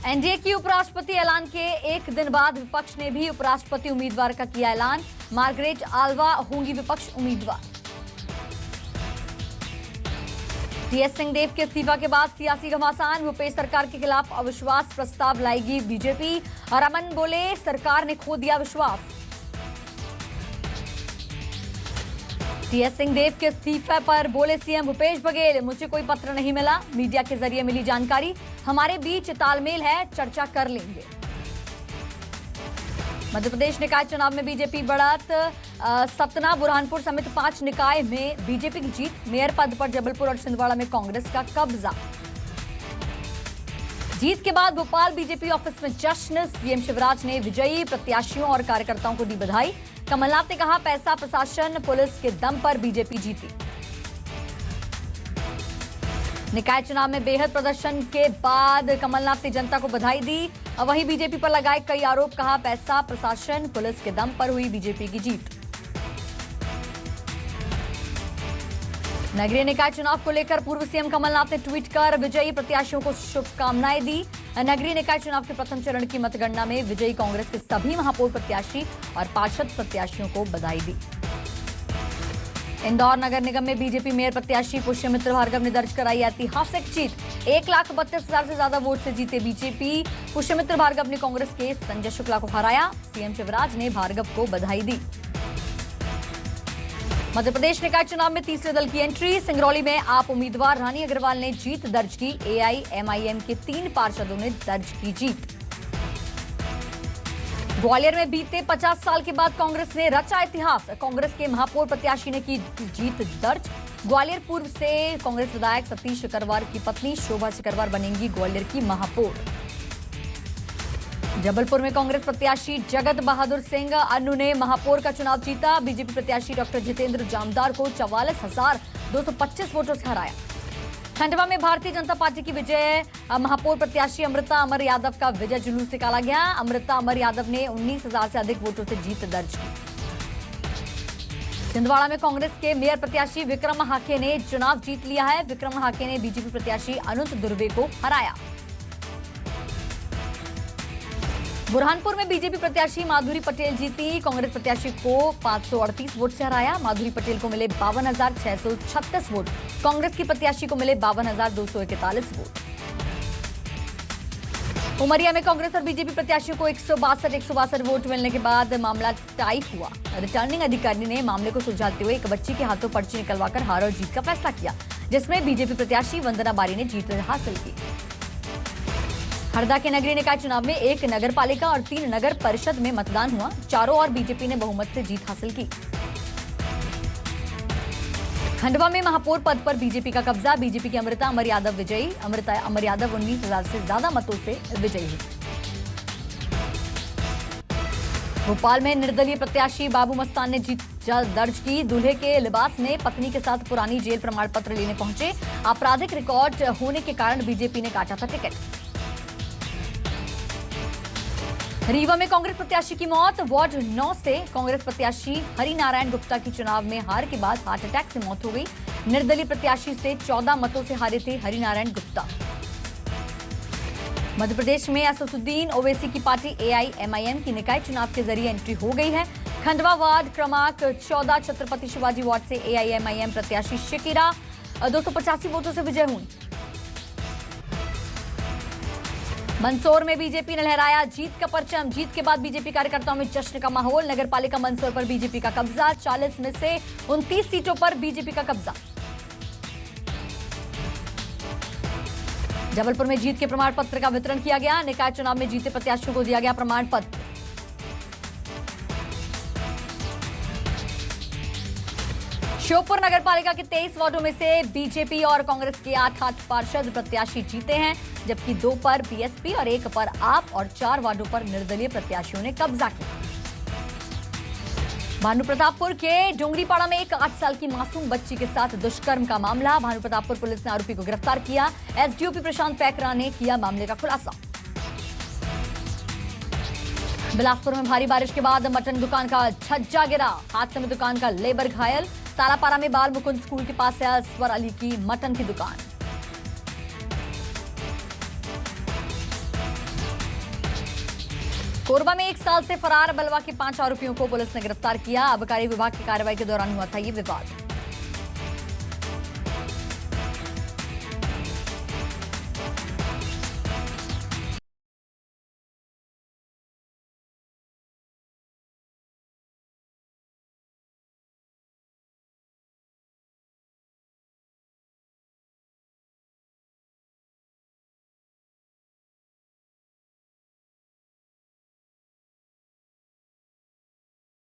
NDA की उपराष्ट्रपति ऐलान के एक दिन बाद विपक्ष ने भी उपराष्ट्रपति उम्मीदवार का किया ऐलान। मार्गरेट आल्वा होंगी विपक्ष उम्मीदवार। टीएस सिंहदेव के इस्तीफा के बाद सियासी घमासान। भूपेश सरकार के खिलाफ अविश्वास प्रस्ताव लाएगी बीजेपी। रमन बोले, सरकार ने खो दिया विश्वास। टीएस सिंहदेव के इस्तीफे पर बोले सीएम भूपेश बघेल, मुझे कोई पत्र नहीं मिला, मीडिया के जरिए मिली जानकारी, हमारे बीच तालमेल है, चर्चा कर लेंगे। मध्य प्रदेश निकाय चुनाव में बीजेपी बढ़त। सतना, बुरहानपुर समेत 5 निकाय में बीजेपी की जीत। मेयर पद पर जबलपुर और छिंदवाड़ा में कांग्रेस का कब्जा। जीत के बाद भोपाल बीजेपी ऑफिस में जश्न। सीएम शिवराज ने विजयी प्रत्याशियों और कार्यकर्ताओं को दी बधाई। कमलनाथ ने कहा, पैसा, प्रशासन, पुलिस के दम पर बीजेपी जीती। निकाय चुनाव में बेहद प्रदर्शन के बाद कमलनाथ ने जनता को बधाई दी। वहीं बीजेपी पर लगाए कई आरोप। कहा, पैसा, प्रशासन, पुलिस के दम पर हुई बीजेपी की जीत। नगरीय निकाय चुनाव को लेकर पूर्व सीएम कमलनाथ ने ट्वीट कर विजयी प्रत्याशियों को शुभकामनाएं दी। नगरीय निकाय चुनाव के प्रथम चरण की मतगणना में विजयी कांग्रेस के सभी महापौर प्रत्याशी और पार्षद प्रत्याशियों को बधाई दी। इंदौर नगर निगम में बीजेपी मेयर प्रत्याशी पुष्यमित्र भार्गव ने दर्ज कराई ऐतिहासिक जीत। 1,32,000 से ज्यादा वोट से जीते बीजेपी। पुष्यमित्र भार्गव ने कांग्रेस के संजय शुक्ला को हराया। सीएम शिवराज ने भार्गव को बधाई दी। मध्य प्रदेश निकाय चुनाव में तीसरे दल की एंट्री। सिंगरौली में आप उम्मीदवार रानी अग्रवाल ने जीत दर्ज की। एआईएमआईएम के 3 पार्षदों ने दर्ज की जीत। ग्वालियर में बीते 50 साल के बाद कांग्रेस ने रचा इतिहास। कांग्रेस के महापौर प्रत्याशी ने की जीत दर्ज। ग्वालियर पूर्व से कांग्रेस विधायक सतीश सिकरवार की पत्नी शोभा सिकरवार बनेंगी ग्वालियर की महापौर। जबलपुर में कांग्रेस प्रत्याशी जगत बहादुर सिंह अन्नू ने महापौर का चुनाव जीता। बीजेपी प्रत्याशी डॉक्टर जितेंद्र जामदार को 44,225 वोटों से हराया। खंडवा में भारतीय जनता पार्टी की विजय। महापौर प्रत्याशी अमृता अमर यादव का विजय जुलूस निकाला गया। अमृता अमर यादव ने 19,000 से अधिक वोटों से जीत दर्ज की। छिंदवाड़ा में कांग्रेस के मेयर प्रत्याशी विक्रम हाके ने चुनाव जीत लिया है। विक्रम हाके ने बीजेपी प्रत्याशी अनंत दुर्वे को हराया। बुरहानपुर में बीजेपी प्रत्याशी माधुरी पटेल जीती। कांग्रेस प्रत्याशी को 538 वोट से हराया। माधुरी पटेल को मिले 52,636 वोट। कांग्रेस की प्रत्याशी को मिले 52,241 वोट। उमरिया में कांग्रेस और बीजेपी प्रत्याशियों को 162 वोट मिलने के बाद मामला टाई हुआ। रिटर्निंग अधिकारी ने मामले को सुलझाते हुए एक बच्ची के हाथों पर्ची निकलवाकर हार और जीत का फैसला किया, जिसमें बीजेपी प्रत्याशी वंदना बारी ने जीत हासिल की। हरदा के नगरीय निकाय चुनाव में 1 नगर पालिका और 3 नगर परिषद में मतदान हुआ। चारों ओर बीजेपी ने बहुमत से जीत हासिल की। खंडवा में महापौर पद पर बीजेपी का कब्जा। बीजेपी की अमृता अमर यादव विजयी। अमृता अमर यादव 19,000 से ज्यादा मतों से विजयी हुई। भोपाल में निर्दलीय प्रत्याशी बाबू मस्तान ने जीत दर्ज की। दूल्हे के लिबास में पत्नी के साथ पुरानी जेल प्रमाण पत्र लेने पहुंचे। आपराधिक रिकॉर्ड होने के कारण बीजेपी ने काटा था टिकट। रीवा में कांग्रेस प्रत्याशी की मौत। वार्ड 9 से कांग्रेस प्रत्याशी हरिनारायण गुप्ता की चुनाव में हार के बाद हार्ट अटैक से मौत हो गई। निर्दलीय प्रत्याशी से 14 मतों से हारे थे हरिनारायण गुप्ता। मध्य प्रदेश में असदुद्दीन ओवैसी की पार्टी एआईएमआईएम की निकाय चुनाव के जरिए एंट्री हो गई है। खंडवा वार्ड क्रमांक 14 छत्रपति शिवाजी वार्ड से एआईएमआईएम प्रत्याशी शकीरा 285 वोटों से विजय हुई। मंदसौर में बीजेपी ने लहराया जीत का परचम। जीत के बाद बीजेपी कार्यकर्ताओं में जश्न का माहौल। नगर पालिका मंदसौर पर बीजेपी का कब्जा। 40 में से 29 सीटों पर बीजेपी का कब्जा। जबलपुर में जीत के प्रमाण पत्र का वितरण किया गया। निकाय चुनाव में जीते प्रत्याशियों को दिया गया प्रमाण पत्र। श्योपुर नगर पालिका के 23 वार्डों में से बीजेपी और कांग्रेस के 8 पार्षद प्रत्याशी जीते हैं, जबकि 2 पर बीएसपी और 1 पर आप और 4 वार्डों पर निर्दलीय प्रत्याशियों ने कब्जा किया। भानुप्रतापपुर के डोंगरीपाड़ा में एक 8 साल की मासूम बच्ची के साथ दुष्कर्म का मामला। भानुप्रतापपुर पुलिस ने आरोपी को गिरफ्तार किया। एसडीओपी प्रशांत पैकरा ने किया मामले का खुलासा। बिलासपुर में भारी बारिश के बाद मटन दुकान का छज्जा गिरा। हादसे में दुकान का लेबर घायल। तालापारा में बाल मुकुंद स्कूल के पास है असवर अली की मटन की दुकान। कोरबा में 1 साल से फरार बलवा के 5 आरोपियों को पुलिस ने गिरफ्तार किया। आबकारी विभाग की कार्रवाई के दौरान हुआ था ये विवाद।